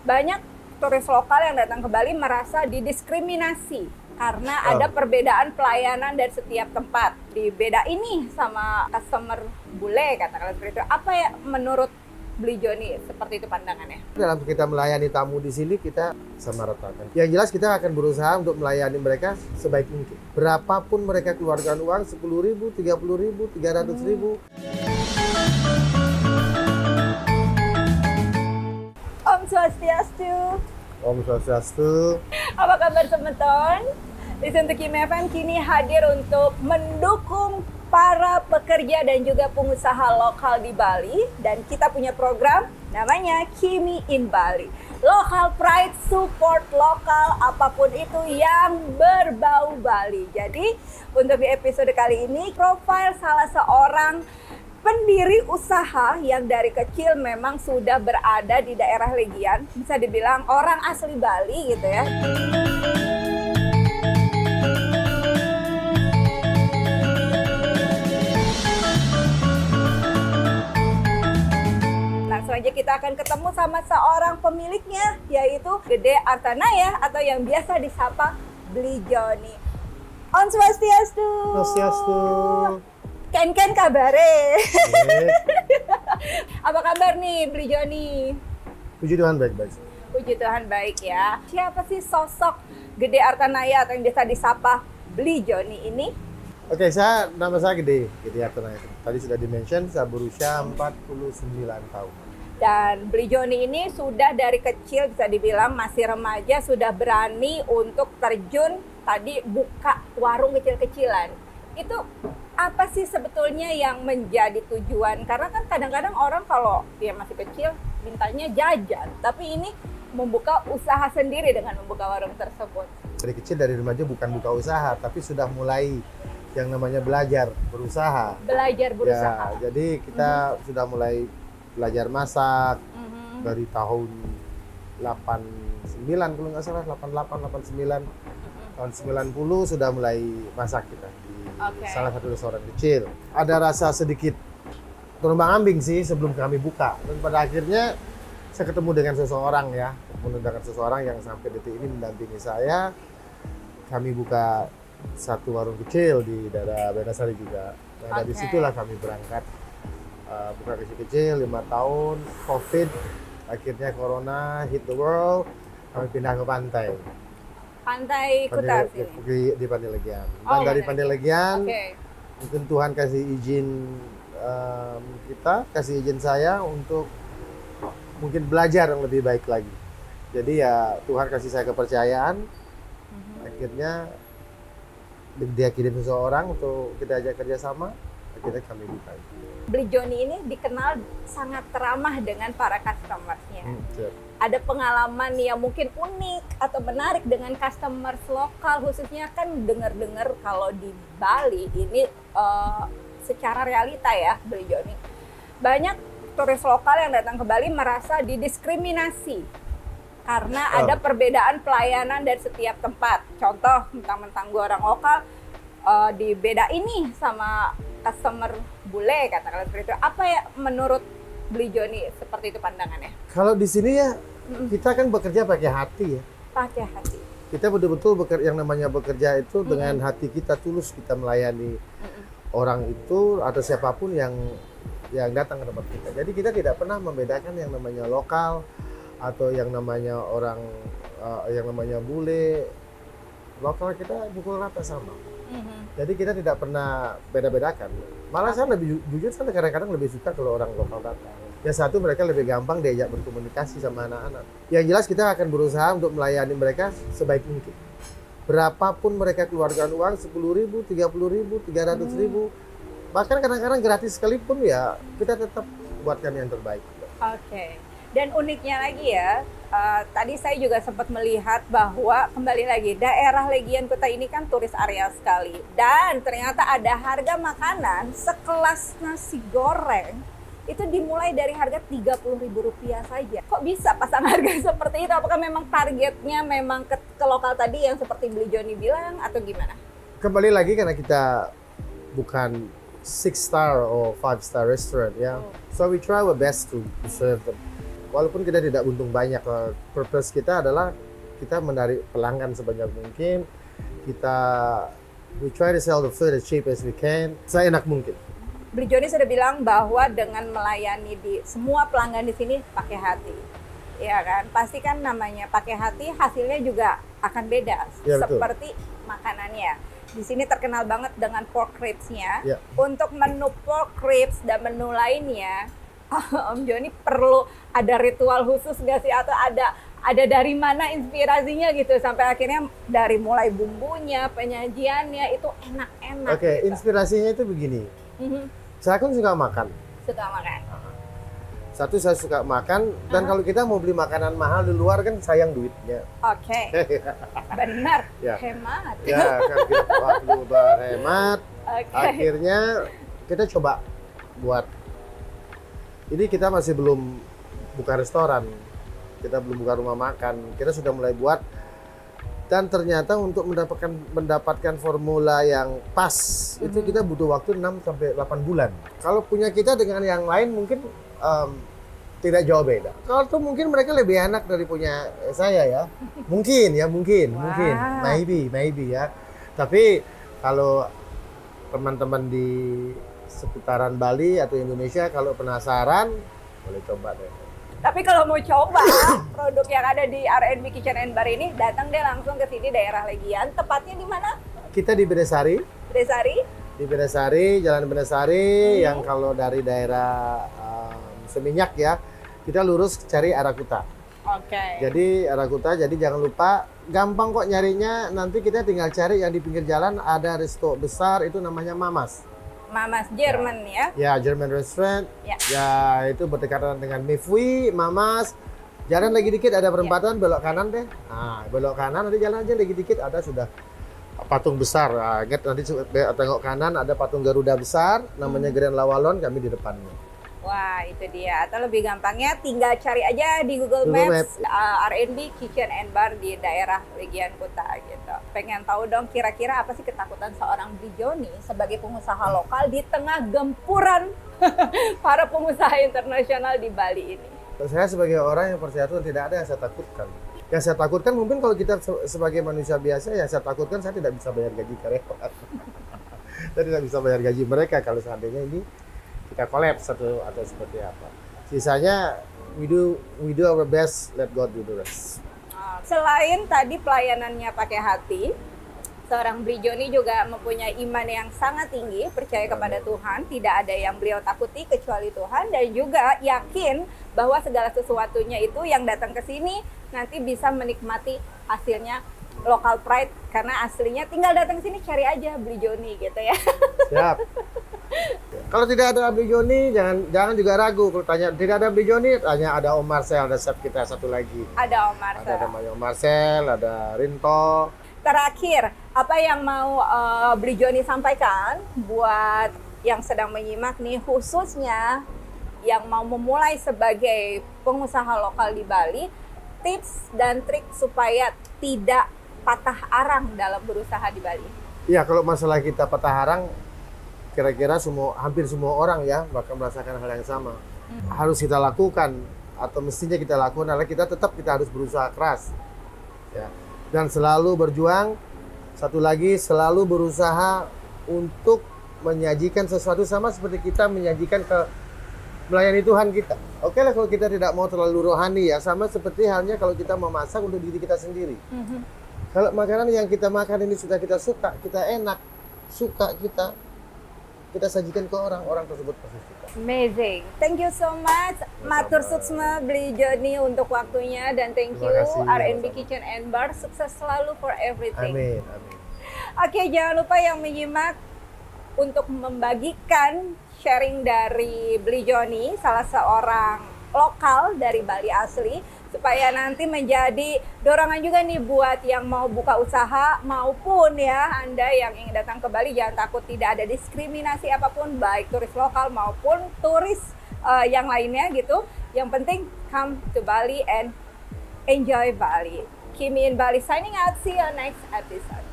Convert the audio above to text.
Banyak turis lokal yang datang ke Bali merasa didiskriminasi karena ada perbedaan pelayanan dari setiap tempat. Beda ini sama customer bule, katakanlah seperti itu. Apa ya menurut Beli Joni seperti itu pandangannya? Dalam kita melayani tamu di sini kita sama ratakan. Yang jelas kita akan berusaha untuk melayani mereka sebaik mungkin. Berapapun mereka keluarkan uang, 10.000, 30.000, 300.000. Om Swastiastu. Om Swastiastu. Apa kabar teman-teman? Listen to Kimi FM kini hadir untuk mendukung para pekerja dan juga pengusaha lokal di Bali. Dan kita punya program namanya Kimi in Bali. Local pride, support lokal, apapun itu yang berbau Bali. Jadi untuk di episode kali ini, profil salah seorang pendiri usaha yang dari kecil memang sudah berada di daerah Legian. Bisa dibilang orang asli Bali gitu ya. Langsung aja kita akan ketemu sama seorang pemiliknya, yaitu Gede Artanaya atau yang biasa disapa Beli Joni. Om Swastiastu. Swastiastu. Ken kabare. Apa kabar nih Beli Joni? Puji Tuhan baik-baik. Puji Tuhan baik ya. Siapa sih sosok Gede Artanaya atau yang biasa disapa Beli Joni ini? Oke, nama saya Gede Artanaya. Tadi sudah di-mention, saya berusia 49 tahun. Dan Beli Joni ini sudah dari kecil bisa dibilang masih remaja sudah berani untuk terjun tadi buka warung kecil-kecilan. Itu apa sih sebetulnya yang menjadi tujuan? Karena kan kadang-kadang orang kalau dia masih kecil mintanya jajan, tapi ini membuka usaha sendiri dengan membuka warung tersebut. Dari kecil, dari remaja bukan buka usaha, tapi sudah mulai yang namanya belajar berusaha. Belajar berusaha. Ya, jadi kita sudah mulai belajar masak dari tahun 89 kalau nggak salah, 88, 89. Tahun 90 sudah mulai masak kita di salah satu restoran kecil. Ada rasa sedikit terombang-ambing sih sebelum kami buka. Dan pada akhirnya saya ketemu dengan seseorang ya, menunjukkan seseorang yang sampai detik ini mendampingi saya. Kami buka satu warung kecil di daerah Benasari juga. Nah, dari situlah kami berangkat buka kecil-kecil 5 tahun, COVID, akhirnya Corona hit the world, kami pindah ke pantai. Pantai Kuta sini? Di Pantai Legian. Dan dari Pantai Legian, mungkin Tuhan kasih izin kita, kasih izin saya untuk mungkin belajar yang lebih baik lagi. Jadi ya Tuhan kasih saya kepercayaan, akhirnya dia kirim seseorang untuk kita ajak kerjasama, akhirnya kami buka. Beli Joni ini dikenal sangat ramah dengan para customer-nya. Ada pengalaman yang mungkin unik atau menarik dengan customers lokal, khususnya kan dengar-dengar kalau di Bali ini secara realita ya Beli Joni. Banyak turis lokal yang datang ke Bali merasa didiskriminasi karena ada perbedaan pelayanan dari setiap tempat. Contoh, mentang-mentang gue orang lokal, di beda ini sama customer bule, katakanlah seperti itu. Apa ya menurut Beli Joni seperti itu pandangannya? Kalau di sini ya kita kan bekerja pakai hati ya. Pakai hati. Kita betul-betul yang namanya bekerja itu dengan hati kita tulus, kita melayani orang itu atau siapapun yang datang ke tempat kita. Jadi kita tidak pernah membedakan yang namanya lokal atau yang namanya orang yang namanya bule. Lokal kita pukul rata sama. Jadi kita tidak pernah beda-bedakan. Malah saya lebih jujur, saya kadang-kadang lebih suka kalau orang lokal datang. Ya satu, mereka lebih gampang diajak berkomunikasi sama anak-anak. Yang jelas kita akan berusaha untuk melayani mereka sebaik mungkin. Berapapun mereka keluarkan uang, 10.000, 30.000, 300.000, bahkan kadang-kadang gratis sekalipun ya kita tetap buatkan yang terbaik. Oke. Dan uniknya lagi ya, tadi saya juga sempat melihat bahwa kembali lagi daerah Legian Kuta ini kan turis area sekali, dan ternyata ada harga makanan sekelas nasi goreng itu dimulai dari harga Rp30.000 saja. Kok bisa pasang harga seperti itu? Apakah memang targetnya memang ke lokal tadi yang seperti Beli Joni bilang atau gimana? Kembali lagi karena kita bukan 6-star or 5-star restaurant ya, so we try our best to serve them walaupun kita tidak untung banyak, purpose kita adalah kita menarik pelanggan sebanyak mungkin. We try to sell the food as cheap as we can, seenak mungkin. Beli Joni sudah bilang bahwa dengan melayani di semua pelanggan di sini pakai hati, ya kan? Pasti kan namanya pakai hati, hasilnya juga akan beda. Ya, seperti makanannya. Di sini terkenal banget dengan pork ribs-nya. Ya. Untuk menu pork ribs dan menu lainnya, Om Joni perlu ada ritual khusus nggak sih? Atau ada dari mana inspirasinya gitu sampai akhirnya dari mulai bumbunya, penyajiannya itu enak-enak. Oke, gitu. Inspirasinya itu begini. Saya kan suka makan. Suka makan. Satu, saya suka makan, dan kalau kita mau beli makanan mahal di luar kan sayang duitnya. Oke. Benar. Ya. Hemat. Ya, kan kita perlu berhemat. Akhirnya kita coba buat. Ini kita masih belum buka restoran. Kita belum buka rumah makan, kita sudah mulai buat, dan ternyata untuk mendapatkan formula yang pas itu kita butuh waktu 6 sampai 8 bulan. Kalau punya kita dengan yang lain mungkin tidak jauh beda. Kalau tuh mungkin mereka lebih enak dari punya saya ya. Mungkin, mungkin. Maybe ya. Tapi kalau teman-teman di seputaran Bali atau Indonesia kalau penasaran boleh coba deh. Tapi kalau mau coba produk yang ada di R&B Kitchen and Bar ini, datang deh langsung ke sini daerah Legian. Tepatnya di mana? Kita di Bedesari. Bedesari? Di Bedesari, Jalan Bedesari, yang kalau dari daerah Seminyak ya, kita lurus cari Arakuta. Oke. Jadi Arakuta, jadi jangan lupa, gampang kok nyarinya. Nanti kita tinggal cari yang di pinggir jalan ada resto besar itu namanya Mamas. Mamas Jerman ya? Ya, German restaurant. Ya, itu berdekatan dengan Mifwi, Mamas. Jalan lagi dikit ada perempatan, belok kanan deh. Nah, belok kanan nanti jalan aja lagi dikit ada sudah patung besar. Nah, ingat nanti tengok kanan ada patung Garuda besar, namanya Grand Lawalon, kami di depannya. Wah, itu dia. Atau lebih gampangnya tinggal cari aja di Google Maps R&B Kitchen and Bar di daerah Legian Kuta gitu. Pengen tahu dong kira-kira apa sih ketakutan seorang Bli Joni sebagai pengusaha lokal di tengah gempuran para pengusaha internasional di Bali ini. Saya sebagai orang yang percaya Tuhan tidak ada yang saya takutkan. Yang saya takutkan mungkin kalau kita sebagai manusia biasa, yang saya takutkan saya tidak bisa bayar gaji karyawan. Saya tidak bisa bayar gaji mereka kalau seandainya ini kita kolaps atau seperti apa. Sisanya we do our best, let God do the rest. Selain tadi pelayanannya pakai hati, seorang Bli Joni juga mempunyai iman yang sangat tinggi, percaya kepada Tuhan, tidak ada yang beliau takuti kecuali Tuhan, dan juga yakin bahwa segala sesuatunya itu yang datang ke sini nanti bisa menikmati hasilnya local pride, karena aslinya tinggal datang ke sini cari aja Bli Joni gitu ya. Siap. Kalau tidak ada Bli Joni, jangan juga ragu. Kalau tanya tidak ada Bli Joni, tanya ada Om Marcel, ada chef kita satu lagi. Ada Om Marcel. Ada namanya Om Marcel, ada Rinto. Terakhir, apa yang mau Bli Joni sampaikan buat yang sedang menyimak nih, khususnya yang mau memulai sebagai pengusaha lokal di Bali, tips dan trik supaya tidak patah arang dalam berusaha di Bali? Iya, kalau masalah kita patah arang, kira-kira hampir semua orang ya bakal merasakan hal yang sama. Harus kita lakukan atau mestinya kita lakukan adalah kita harus berusaha keras, ya, dan selalu berjuang. Satu lagi, selalu berusaha untuk menyajikan sesuatu sama seperti kita menyajikan melayani Tuhan kita. Oke lah kalau kita tidak mau terlalu rohani ya, sama seperti halnya kalau kita memasak untuk diri kita sendiri. Kalau makanan yang kita makan ini sudah kita suka, kita enak, suka kita sajikan ke orang tersebut pasti suka. Amazing. Thank you so much. Matur suksma Bli Joni untuk waktunya, dan thank you R&B Kitchen and Bar. Sukses selalu for everything. Amin. Oke, jangan lupa yang menyimak untuk membagikan sharing dari Bli Joni, salah seorang lokal dari Bali asli, supaya nanti menjadi dorongan juga nih buat yang mau buka usaha, maupun ya Anda yang ingin datang ke Bali, jangan takut, tidak ada diskriminasi apapun, baik turis lokal maupun turis yang lainnya gitu. Yang penting come to Bali and enjoy Bali. Kimi in Bali signing out, see you next episode.